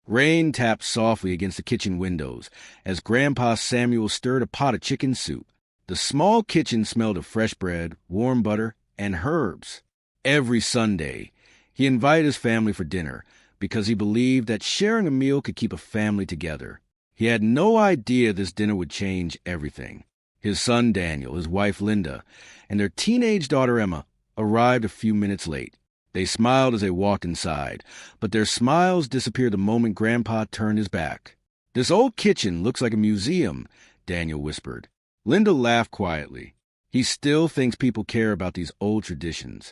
Rain tapped softly against the kitchen windows as Grandpa Samuel stirred a pot of chicken soup. The small kitchen smelled of fresh bread, warm butter, and herbs. Every Sunday, he invited his family for dinner because he believed that sharing a meal could keep a family together. He had no idea this dinner would change everything. His son Daniel, his wife Linda, and their teenage daughter Emma arrived a few minutes late. They smiled as they walked inside, but their smiles disappeared the moment Grandpa turned his back. "This old kitchen looks like a museum," Daniel whispered. Linda laughed quietly. "He still thinks people care about these old traditions."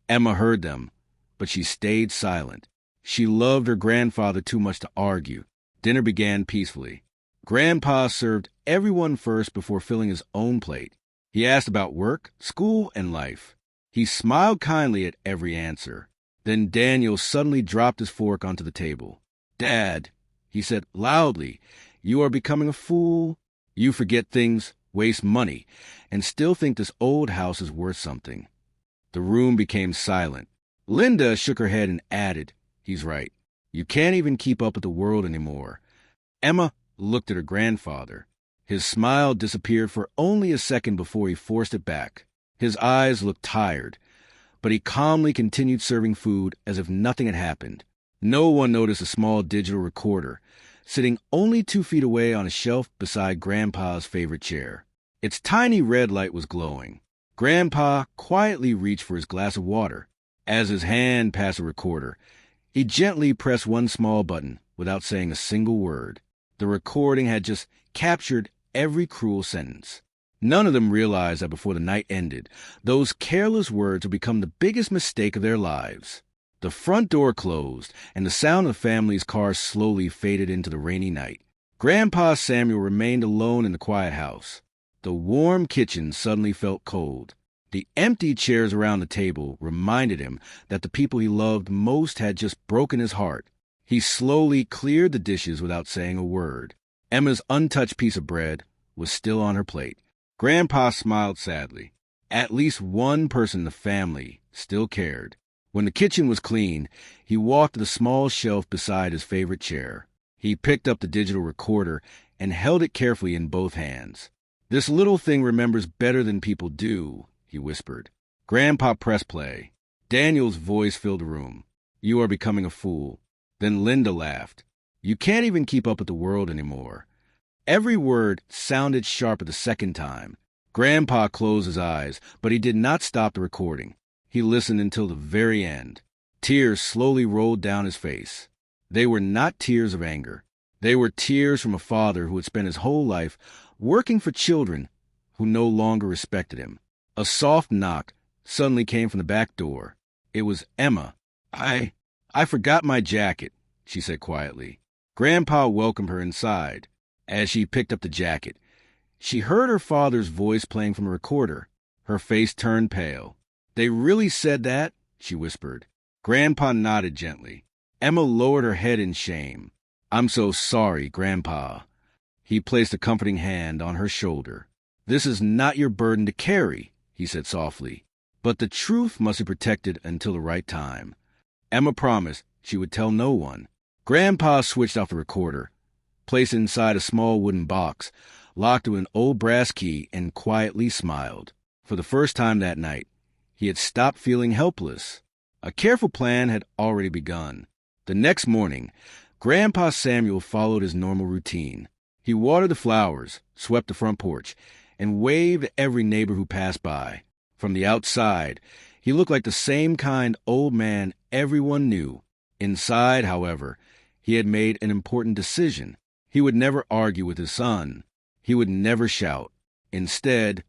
Emma heard them, but she stayed silent. She loved her grandfather too much to argue. Dinner began peacefully. Grandpa served everyone first before filling his own plate. He asked about work, school, and life. He smiled kindly at every answer. Then Daniel suddenly dropped his fork onto the table. "Dad," he said loudly, "you are becoming a fool. You forget things, waste money, and still think this old house is worth something." The room became silent. Linda shook her head and added, "He's right. You can't even keep up with the world anymore." Emma looked at her grandfather. His smile disappeared for only a second before he forced it back. His eyes looked tired, but he calmly continued serving food as if nothing had happened. No one noticed a small digital recorder, sitting only 2 feet away on a shelf beside Grandpa's favorite chair. Its tiny red light was glowing. Grandpa quietly reached for his glass of water. As his hand passed the recorder, he gently pressed one small button without saying a single word. The recording had just captured every cruel sentence. None of them realized that before the night ended, those careless words would become the biggest mistake of their lives. The front door closed, and the sound of the family's car slowly faded into the rainy night. Grandpa Samuel remained alone in the quiet house. The warm kitchen suddenly felt cold. The empty chairs around the table reminded him that the people he loved most had just broken his heart. He slowly cleared the dishes without saying a word. Emma's untouched piece of bread was still on her plate. Grandpa smiled sadly. At least one person in the family still cared. When the kitchen was clean, he walked to the small shelf beside his favorite chair. He picked up the digital recorder and held it carefully in both hands. "This little thing remembers better than people do," he whispered. Grandpa pressed play. Daniel's voice filled the room. "You are becoming a fool." Then Linda laughed. "You can't even keep up with the world anymore." Every word sounded sharp at the second time. Grandpa closed his eyes, but he did not stop the recording. He listened until the very end. Tears slowly rolled down his face. They were not tears of anger. They were tears from a father who had spent his whole life working for children who no longer respected him. A soft knock suddenly came from the back door. It was Emma. I forgot my jacket," she said quietly. Grandpa welcomed her inside. As she picked up the jacket, she heard her father's voice playing from a recorder. Her face turned pale. "They really said that?" she whispered. Grandpa nodded gently. Emma lowered her head in shame. "I'm so sorry, Grandpa." He placed a comforting hand on her shoulder. "This is not your burden to carry," he said softly. "But the truth must be protected until the right time." Emma promised she would tell no one. Grandpa switched off the recorder, placed it inside a small wooden box, locked it with an old brass key, and quietly smiled. For the first time that night, he had stopped feeling helpless. A careful plan had already begun. The next morning, Grandpa Samuel followed his normal routine. He watered the flowers, swept the front porch, and waved at every neighbor who passed by. From the outside, he looked like the same kind old man everyone knew. Inside, however, he had made an important decision. He would never argue with his son. He would never shout. Instead,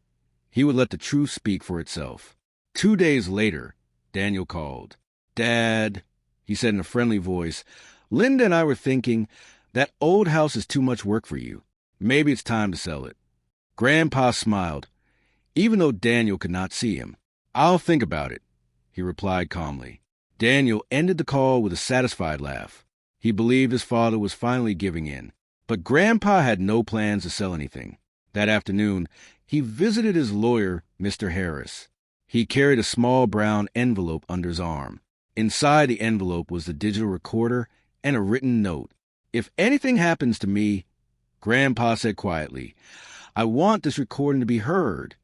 he would let the truth speak for itself. 2 days later, Daniel called. "Dad," he said in a friendly voice, "Linda and I were thinking that old house is too much work for you. Maybe it's time to sell it." Grandpa smiled, even though Daniel could not see him. "I'll think about it," he replied calmly. Daniel ended the call with a satisfied laugh. He believed his father was finally giving in. But Grandpa had no plans to sell anything. That afternoon, he visited his lawyer, Mr. Harris. He carried a small brown envelope under his arm. Inside the envelope was the digital recorder and a written note. If anything happens to me, Grandpa said quietly, I want this recording to be heard.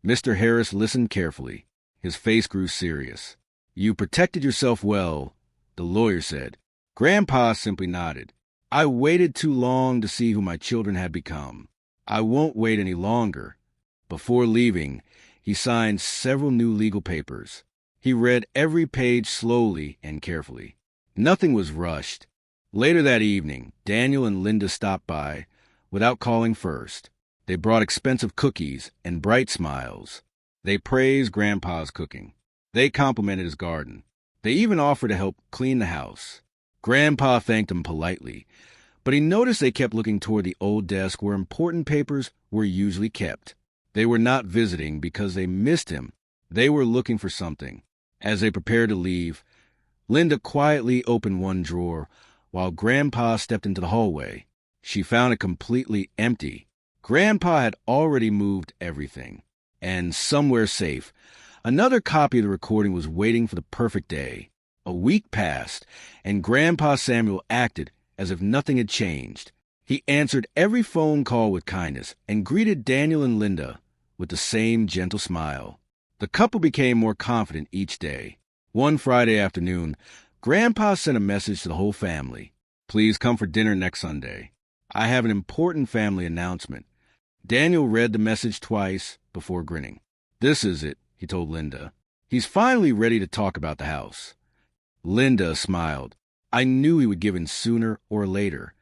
Mr. Harris listened carefully. His face grew serious. You protected yourself well, the lawyer said. Grandpa simply nodded. I waited too long to see who my children had become. I won't wait any longer. Before leaving, he signed several new legal papers. He read every page slowly and carefully. Nothing was rushed. Later that evening, Daniel and Linda stopped by, without calling first. They brought expensive cookies and bright smiles. They praised Grandpa's cooking. They complimented his garden. They even offered to help clean the house. Grandpa thanked them politely, but he noticed they kept looking toward the old desk where important papers were usually kept. They were not visiting because they missed him. They were looking for something. As they prepared to leave, Linda quietly opened one drawer while Grandpa stepped into the hallway. She found it completely empty. Grandpa had already moved everything. And somewhere safe, another copy of the recording was waiting for the perfect day. A week passed, and Grandpa Samuel acted as if nothing had changed. He answered every phone call with kindness and greeted Daniel and Linda with the same gentle smile. The couple became more confident each day. One Friday afternoon, Grandpa sent a message to the whole family. Please come for dinner next Sunday. I have an important family announcement. Daniel read the message twice before grinning. This is it, he told Linda. He's finally ready to talk about the house. Linda smiled. I knew he would give in sooner or later.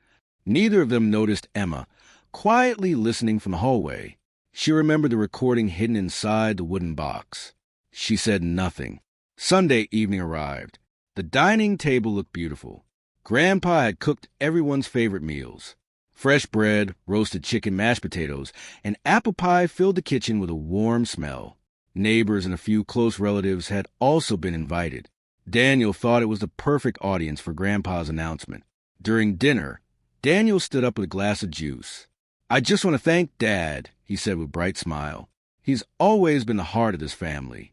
Neither of them noticed Emma, quietly listening from the hallway. She remembered the recording hidden inside the wooden box. She said nothing. Sunday evening arrived. The dining table looked beautiful. Grandpa had cooked everyone's favorite meals. Fresh bread, roasted chicken, mashed potatoes, and apple pie filled the kitchen with a warm smell. Neighbors and a few close relatives had also been invited. Daniel thought it was the perfect audience for Grandpa's announcement. During dinner, Daniel stood up with a glass of juice. I just want to thank Dad, he said with a bright smile. He's always been the heart of this family.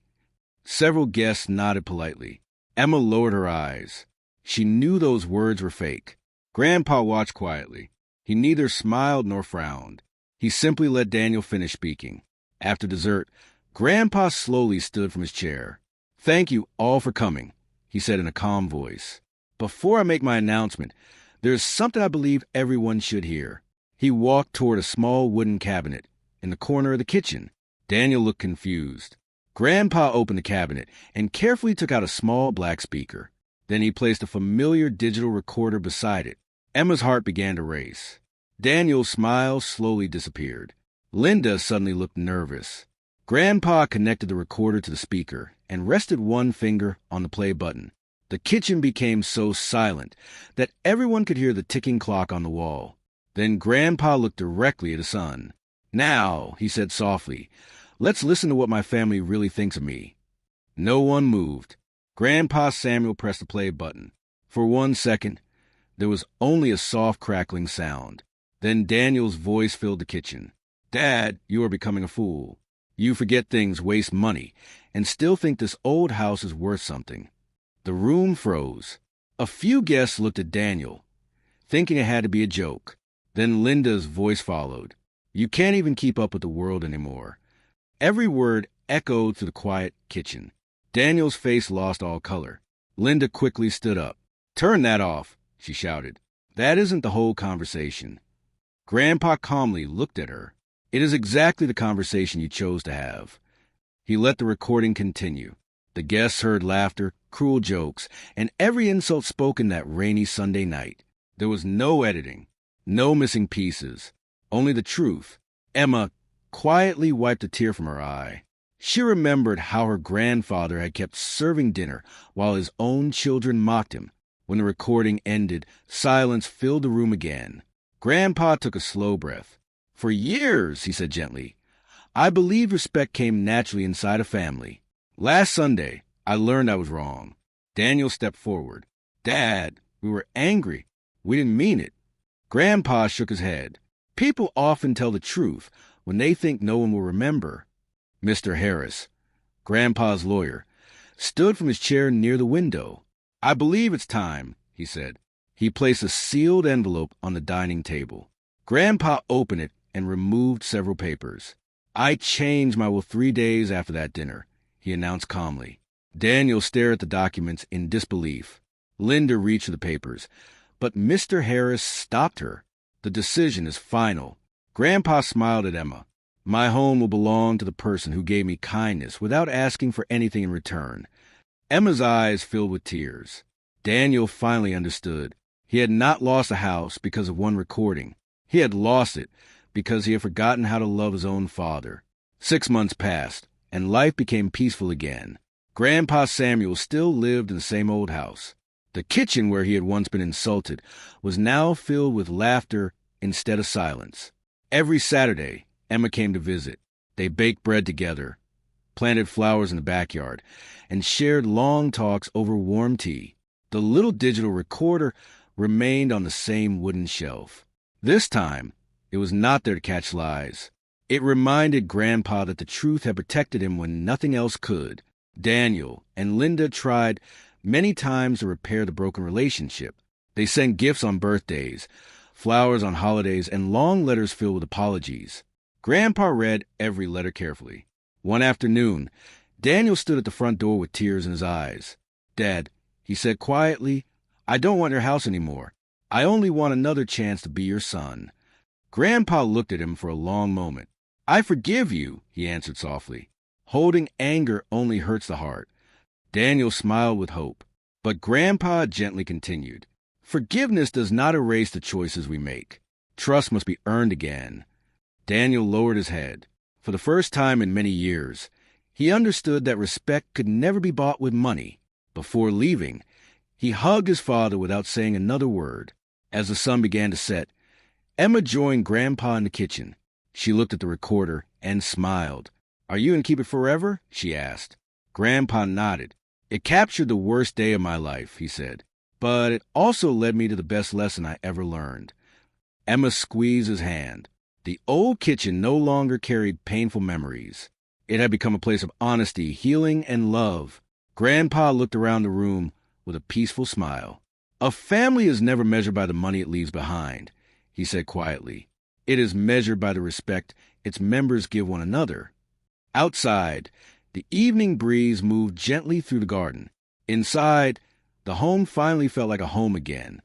Several guests nodded politely. Emma lowered her eyes. She knew those words were fake. Grandpa watched quietly. He neither smiled nor frowned. He simply let Daniel finish speaking. After dessert, Grandpa slowly stood from his chair. Thank you all for coming, he said in a calm voice. Before I make my announcement, there's something I believe everyone should hear. He walked toward a small wooden cabinet in the corner of the kitchen. Daniel looked confused. Grandpa opened the cabinet and carefully took out a small black speaker. Then he placed a familiar digital recorder beside it. Emma's heart began to race. Daniel's smile slowly disappeared. Linda suddenly looked nervous. Grandpa connected the recorder to the speaker and rested one finger on the play button. The kitchen became so silent that everyone could hear the ticking clock on the wall. Then Grandpa looked directly at his son. Now, he said softly, let's listen to what my family really thinks of me. No one moved. Grandpa Samuel pressed the play button. For 1 second, there was only a soft crackling sound. Then Daniel's voice filled the kitchen. Dad, you are becoming a fool. You forget things, waste money, and still think this old house is worth something. The room froze. A few guests looked at Daniel, thinking it had to be a joke. Then Linda's voice followed. You can't even keep up with the world anymore. Every word echoed through the quiet kitchen. Daniel's face lost all color. Linda quickly stood up. Turn that off, she shouted. That isn't the whole conversation. Grandpa calmly looked at her. It is exactly the conversation you chose to have. He let the recording continue. The guests heard laughter, cruel jokes, and every insult spoken that rainy Sunday night. There was no editing, no missing pieces, only the truth. Emma quietly wiped a tear from her eye. She remembered how her grandfather had kept serving dinner while his own children mocked him. When the recording ended, silence filled the room again. Grandpa took a slow breath. For years, he said gently, I believed respect came naturally inside a family. Last Sunday, I learned I was wrong. Daniel stepped forward. Dad, we were angry. We didn't mean it. Grandpa shook his head. People often tell the truth when they think no one will remember. Mr. Harris, Grandpa's lawyer, stood from his chair near the window. I believe it's time, he said. He placed a sealed envelope on the dining table. Grandpa opened it and removed several papers. "I changed my will 3 days after that dinner," he announced calmly. Daniel stared at the documents in disbelief. Linda reached for the papers, but Mr. Harris stopped her. "The decision is final." Grandpa smiled at Emma. "My home will belong to the person who gave me kindness without asking for anything in return." Emma's eyes filled with tears. Daniel finally understood. He had not lost a house because of one recording. He had lost it because he had forgotten how to love his own father. 6 months passed, and life became peaceful again. Grandpa Samuel still lived in the same old house. The kitchen where he had once been insulted was now filled with laughter instead of silence. Every Saturday, Emma came to visit. They baked bread together, planted flowers in the backyard, and shared long talks over warm tea. The little digital recorder remained on the same wooden shelf. This time, it was not there to catch lies. It reminded Grandpa that the truth had protected him when nothing else could. Daniel and Linda tried many times to repair the broken relationship. They sent gifts on birthdays, flowers on holidays, and long letters filled with apologies. Grandpa read every letter carefully. One afternoon, Daniel stood at the front door with tears in his eyes. "Dad," he said quietly, "I don't want your house anymore. I only want another chance to be your son." Grandpa looked at him for a long moment. "I forgive you," he answered softly. "Holding anger only hurts the heart." Daniel smiled with hope, but Grandpa gently continued. "Forgiveness does not erase the choices we make. Trust must be earned again." Daniel lowered his head. For the first time in many years, he understood that respect could never be bought with money. Before leaving, he hugged his father without saying another word. As the sun began to set, Emma joined Grandpa in the kitchen. She looked at the recorder and smiled. "Are you going to keep it forever?" she asked. Grandpa nodded. "It captured the worst day of my life," he said, "but it also led me to the best lesson I ever learned." Emma squeezed his hand. The old kitchen no longer carried painful memories. It had become a place of honesty, healing, and love. Grandpa looked around the room with a peaceful smile. "A family is never measured by the money it leaves behind," he said quietly. "It is measured by the respect its members give one another." Outside, the evening breeze moved gently through the garden. Inside, the home finally felt like a home again.